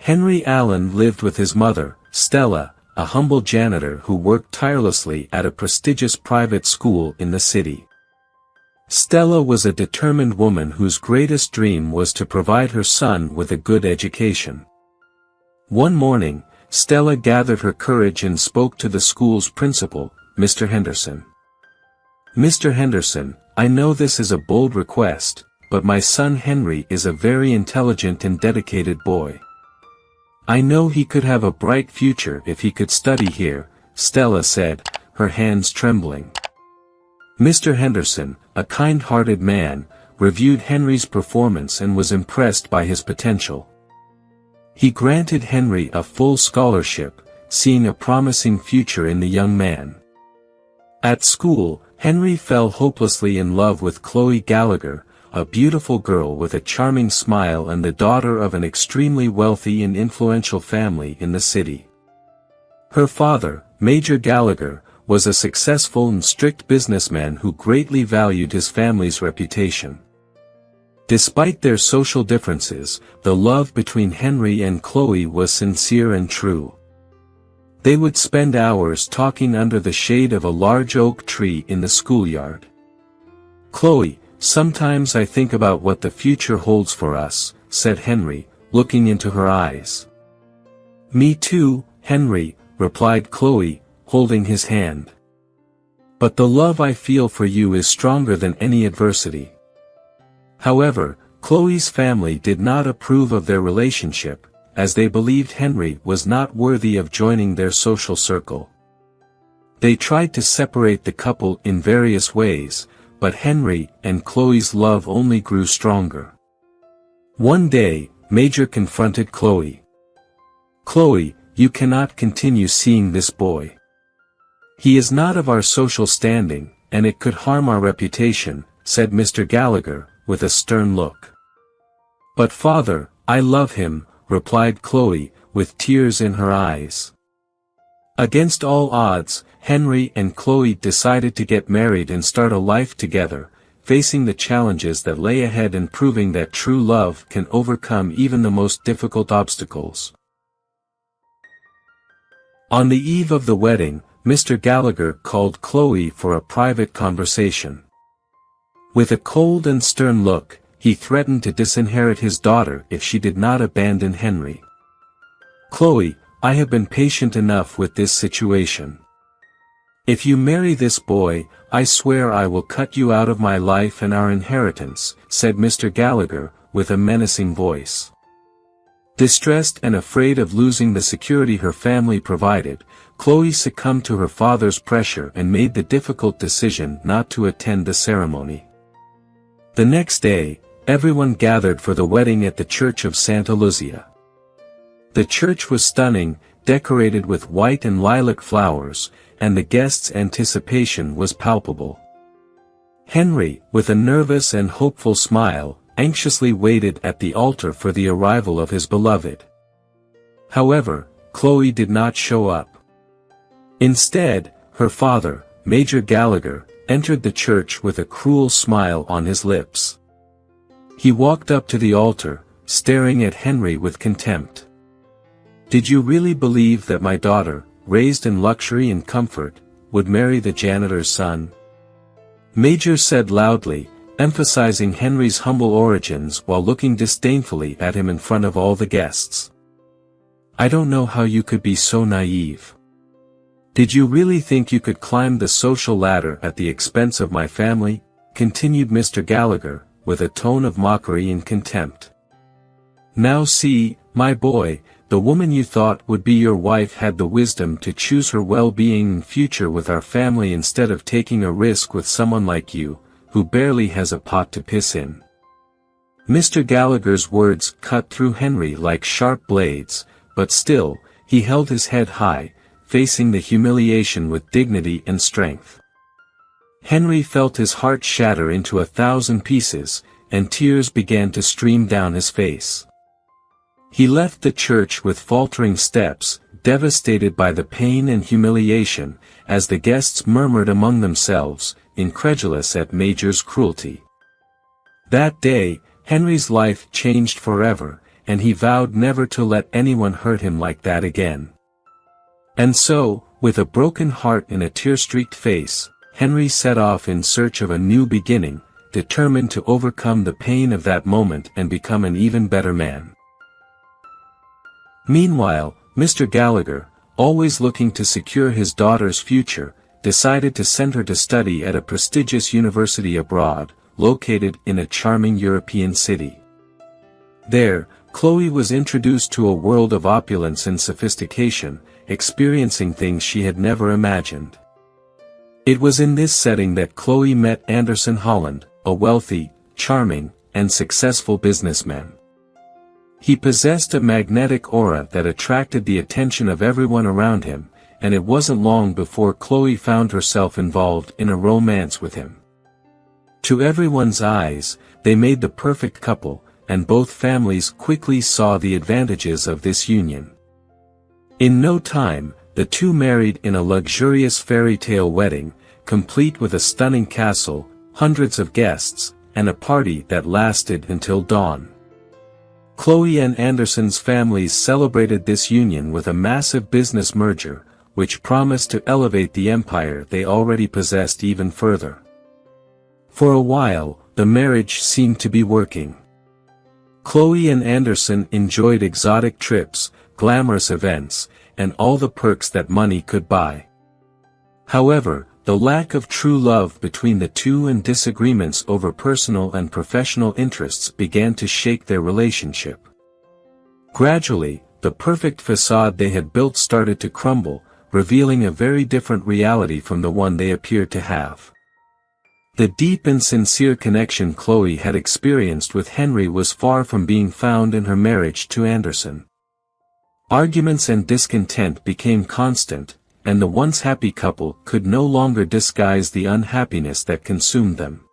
Henry Allen lived with his mother, Stella, a humble janitor who worked tirelessly at a prestigious private school in the city. Stella was a determined woman whose greatest dream was to provide her son with a good education. One morning, Stella gathered her courage and spoke to the school's principal, Mr. Henderson. "Mr. Henderson, I know this is a bold request, but my son Henry is a very intelligent and dedicated boy. I know he could have a bright future if he could study here," Stella said, her hands trembling. Mr. Henderson, a kind-hearted man, reviewed Henry's performance and was impressed by his potential. He granted Henry a full scholarship, seeing a promising future in the young man. At school, Henry fell hopelessly in love with Chloe Gallagher, a beautiful girl with a charming smile and the daughter of an extremely wealthy and influential family in the city. Her father, Major Gallagher, was a successful and strict businessman who greatly valued his family's reputation. Despite their social differences, the love between Henry and Chloe was sincere and true. They would spend hours talking under the shade of a large oak tree in the schoolyard. "Chloe, sometimes I think about what the future holds for us," said Henry, looking into her eyes. "Me too, Henry," replied Chloe, holding his hand. "But the love I feel for you is stronger than any adversity." However, Chloe's family did not approve of their relationship, as they believed Henry was not worthy of joining their social circle. They tried to separate the couple in various ways, but Henry and Chloe's love only grew stronger. One day, Major confronted Chloe. "Chloe, you cannot continue seeing this boy. He is not of our social standing, and it could harm our reputation," said Mr. Gallagher, with a stern look. "But father, I love him," replied Chloe, with tears in her eyes. Against all odds, Henry and Chloe decided to get married and start a life together, facing the challenges that lay ahead and proving that true love can overcome even the most difficult obstacles. On the eve of the wedding, Mr. Gallagher called Chloe for a private conversation. With a cold and stern look, he threatened to disinherit his daughter if she did not abandon Henry. "Chloe, I have been patient enough with this situation. If you marry this boy, I swear I will cut you out of my life and our inheritance," said Mr. Gallagher, with a menacing voice. Distressed and afraid of losing the security her family provided, Chloe succumbed to her father's pressure and made the difficult decision not to attend the ceremony. The next day, everyone gathered for the wedding at the Church of Santa Lucia. The church was stunning, decorated with white and lilac flowers, and the guests' anticipation was palpable. Henry, with a nervous and hopeful smile, anxiously waited at the altar for the arrival of his beloved. However, Chloe did not show up. Instead, her father, Major Gallagher, entered the church with a cruel smile on his lips. He walked up to the altar, staring at Henry with contempt. "Did you really believe that my daughter, raised in luxury and comfort, would marry the janitor's son?" Major said loudly, emphasizing Henry's humble origins while looking disdainfully at him in front of all the guests. "I don't know how you could be so naive. Did you really think you could climb the social ladder at the expense of my family?" continued Mr. Gallagher, with a tone of mockery and contempt. "Now see, my boy, the woman you thought would be your wife had the wisdom to choose her well-being and future with our family instead of taking a risk with someone like you, who barely has a pot to piss in." Mr. Gallagher's words cut through Henry like sharp blades, but still, he held his head high, facing the humiliation with dignity and strength. Henry felt his heart shatter into 1,000 pieces, and tears began to stream down his face. He left the church with faltering steps, devastated by the pain and humiliation, as the guests murmured among themselves, incredulous at Major's cruelty. That day, Henry's life changed forever, and he vowed never to let anyone hurt him like that again. And so, with a broken heart and a tear-streaked face, Henry set off in search of a new beginning, determined to overcome the pain of that moment and become an even better man. Meanwhile, Mr. Gallagher, always looking to secure his daughter's future, decided to send her to study at a prestigious university abroad, located in a charming European city. There, Chloe was introduced to a world of opulence and sophistication, experiencing things she had never imagined. It was in this setting that Chloe met Anderson Holland, a wealthy, charming, and successful businessman. He possessed a magnetic aura that attracted the attention of everyone around him, and it wasn't long before Chloe found herself involved in a romance with him. To everyone's eyes, they made the perfect couple, and both families quickly saw the advantages of this union. In no time, the two married in a luxurious fairy tale wedding, complete with a stunning castle, hundreds of guests, and a party that lasted until dawn. Chloe and Anderson's families celebrated this union with a massive business merger, which promised to elevate the empire they already possessed even further. For a while, the marriage seemed to be working. Chloe and Anderson enjoyed exotic trips, glamorous events, and all the perks that money could buy. However, the lack of true love between the two and disagreements over personal and professional interests began to shake their relationship. Gradually, the perfect facade they had built started to crumble, revealing a very different reality from the one they appeared to have. The deep and sincere connection Chloe had experienced with Henry was far from being found in her marriage to Anderson. Arguments and discontent became constant, and the once happy couple could no longer disguise the unhappiness that consumed them.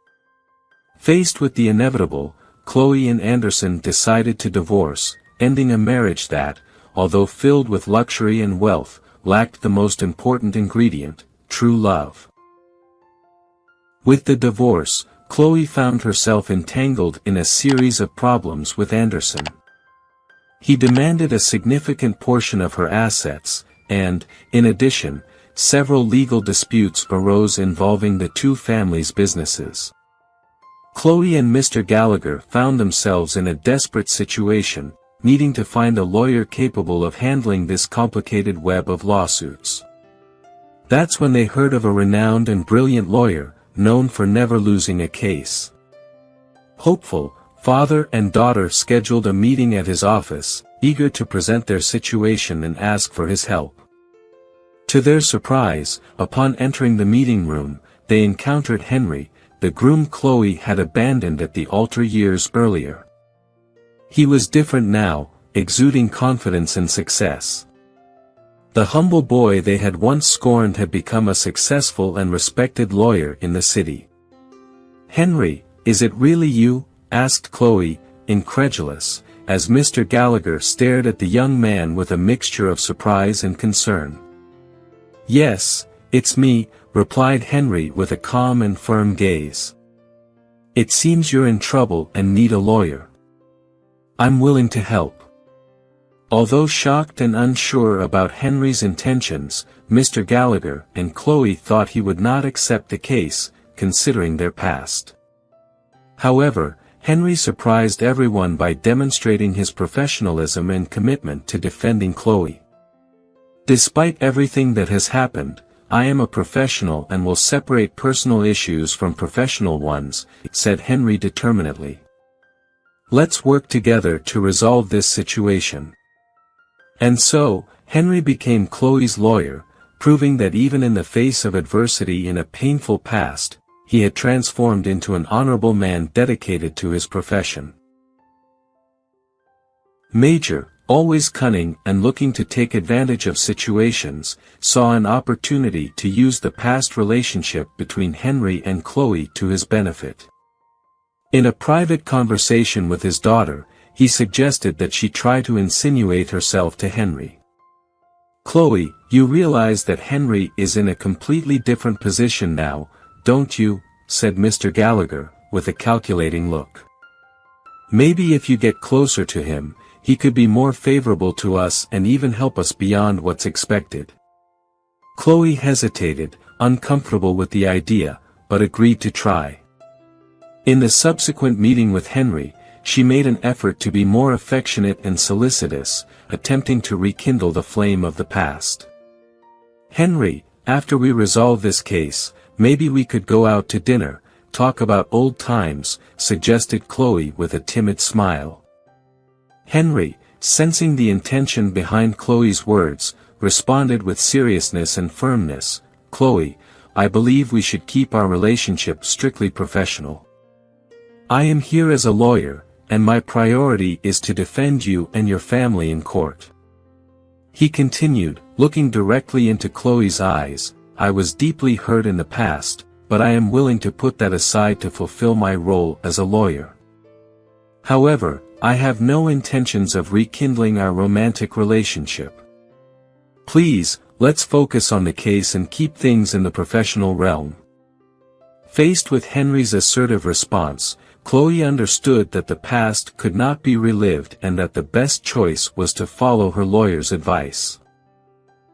Faced with the inevitable, Chloe and Anderson decided to divorce, ending a marriage that, although filled with luxury and wealth, lacked the most important ingredient, true love. With the divorce, Chloe found herself entangled in a series of problems with Anderson. He demanded a significant portion of her assets, and, in addition, several legal disputes arose involving the two families' businesses. Chloe and Mr. Gallagher found themselves in a desperate situation, needing to find a lawyer capable of handling this complicated web of lawsuits. That's when they heard of a renowned and brilliant lawyer, known for never losing a case. Hopeful, father and daughter scheduled a meeting at his office, eager to present their situation and ask for his help. To their surprise, upon entering the meeting room, they encountered Henry, the groom Chloe had abandoned at the altar years earlier. He was different now, exuding confidence and success. The humble boy they had once scorned had become a successful and respected lawyer in the city. "Henry, is it really you?" asked Chloe, incredulous, as Mr. Gallagher stared at the young man with a mixture of surprise and concern. "Yes, it's me," replied Henry with a calm and firm gaze. "It seems you're in trouble and need a lawyer. I'm willing to help." Although shocked and unsure about Henry's intentions, Mr. Gallagher and Chloe thought he would not accept the case, considering their past. However, Henry surprised everyone by demonstrating his professionalism and commitment to defending Chloe. "Despite everything that has happened, I am a professional and will separate personal issues from professional ones," said Henry determinedly. "Let's work together to resolve this situation." And so, Henry became Chloe's lawyer, proving that even in the face of adversity in a painful past, he had transformed into an honorable man dedicated to his profession. Major, always cunning and looking to take advantage of situations, saw an opportunity to use the past relationship between Henry and Chloe to his benefit. In a private conversation with his daughter, he suggested that she try to insinuate herself to Henry. "Chloe, you realize that Henry is in a completely different position now, don't you?" said Mr. Gallagher, with a calculating look. "Maybe if you get closer to him, he could be more favorable to us and even help us beyond what's expected. Chloe hesitated, uncomfortable with the idea, but agreed to try. In the subsequent meeting with Henry, she made an effort to be more affectionate and solicitous, attempting to rekindle the flame of the past. "Henry, after we resolve this case, maybe we could go out to dinner, talk about old times," suggested Chloe with a timid smile. Henry, sensing the intention behind Chloe's words, responded with seriousness and firmness, "Chloe, I believe we should keep our relationship strictly professional. I am here as a lawyer, and my priority is to defend you and your family in court." He continued, looking directly into Chloe's eyes, "I was deeply hurt in the past, but I am willing to put that aside to fulfill my role as a lawyer. However, I have no intentions of rekindling our romantic relationship. Please, let's focus on the case and keep things in the professional realm." Faced with Henry's assertive response, Chloe understood that the past could not be relived and that the best choice was to follow her lawyer's advice.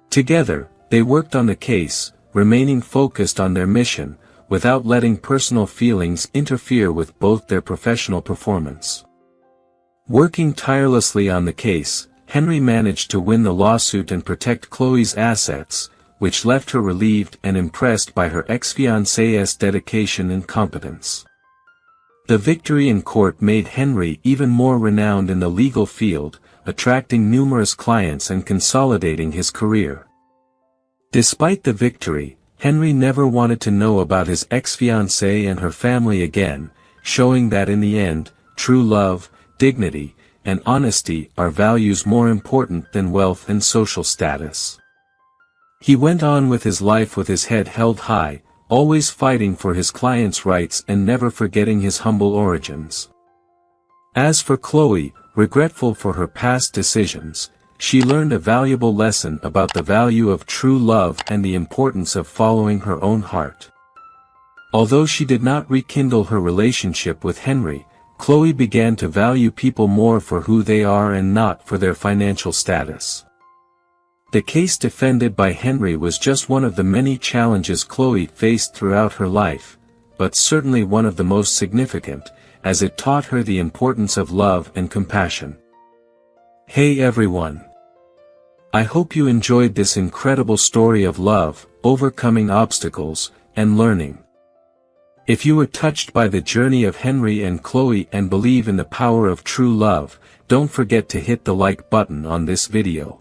Together, they worked on the case, remaining focused on their mission, without letting personal feelings interfere with both their professional performance. Working tirelessly on the case, Henry managed to win the lawsuit and protect Chloe's assets, which left her relieved and impressed by her ex-fiancé's dedication and competence. The victory in court made Henry even more renowned in the legal field, attracting numerous clients and consolidating his career. Despite the victory, Henry never wanted to know about his ex-fiancée and her family again, showing that in the end, true love, dignity, and honesty are values more important than wealth and social status. He went on with his life with his head held high, always fighting for his clients' rights and never forgetting his humble origins. As for Chloe, regretful for her past decisions, she learned a valuable lesson about the value of true love and the importance of following her own heart. Although she did not rekindle her relationship with Henry, Chloe began to value people more for who they are and not for their financial status. The case defended by Henry was just one of the many challenges Chloe faced throughout her life, but certainly one of the most significant, as it taught her the importance of love and compassion. Hey everyone! I hope you enjoyed this incredible story of love, overcoming obstacles, and learning. If you were touched by the journey of Henry and Chloe and believe in the power of true love, don't forget to hit the like button on this video.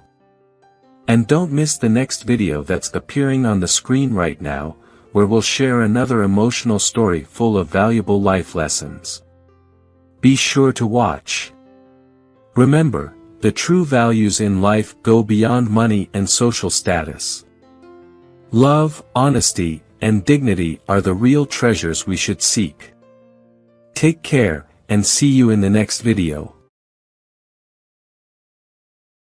And don't miss the next video that's appearing on the screen right now, where we'll share another emotional story full of valuable life lessons. Be sure to watch. Remember, the true values in life go beyond money and social status. Love, honesty, and dignity are the real treasures we should seek. Take care, and see you in the next video.